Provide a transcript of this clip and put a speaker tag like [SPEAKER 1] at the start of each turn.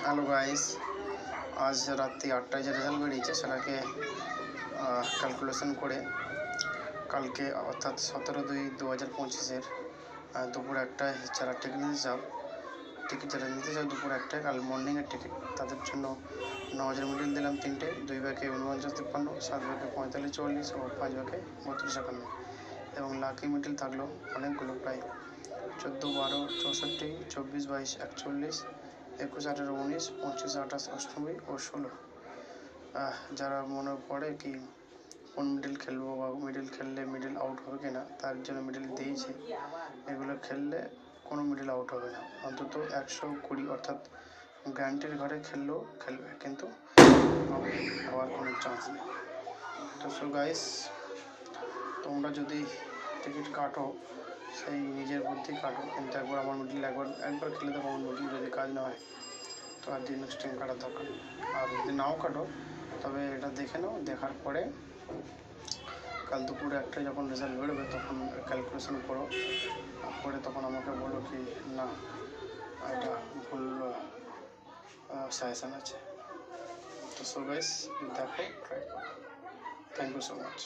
[SPEAKER 1] Hello guys, আজ রাত্রি 8টায় যে রেজাল্ট বেরিয়েছে সেটাকে ক্যালকুলেশন করে কালকে অর্থাৎ 17/2/2025 দুপুর 1টায় যারা টিকিট যারা নিতে চাও দুপুর 1টায় কাল মর্নিংয়ের টিকিট তাদের জন্য 9,000 মিডিল দিলাম 3টে, 2 ব্যাগে 49-53, 7 ব্যাগে 45-44 ও 5 ব্যাগে 32-51 এবং লাকি মিডিল থাকলো অনেকগুলো, প্রায় 14, 12, 64, 24, 22, 41, 21, 18, 19, 25, 28, 98 ও 16। যারা মনে পড়ে কি কোন মিডিল খেলবো বা মিডিল খেললে মিডিল আউট হবে কিনা, তার জন্য মিডিল দিয়েছে। এগুলো খেললে কোনো মিডিল আউট হবে না, অন্তত 120 অর্থাৎ গ্যারান্টির ঘরে খেললেও খেলবে, কিন্তু হওয়ার কোনো চান্স নেই। তো সো গাইস, তোমরা যদি টিকিট কাটো সেই নিজের বুদ্ধি কাটো, কিন্তু একবার আমার মিডিল একবার খেলে দেখো আমার মিডিল যদি কাজ না হয় তো আর দিন নেক্সট টাইম কাটার দরকার নেই। আর যদি নাও কাটো তবে এটা দেখে নাও, দেখার পরে কাল দুপুরে 1টায় যখন রেজাল্ট বেরোবে তখন ক্যালকুলেশন করো, করে তখন আমাকে বলো কি না এটা ভুল সাজেশান আছে। তো সো গাইস, দেখো, ট্রাই করো। Thank you so much.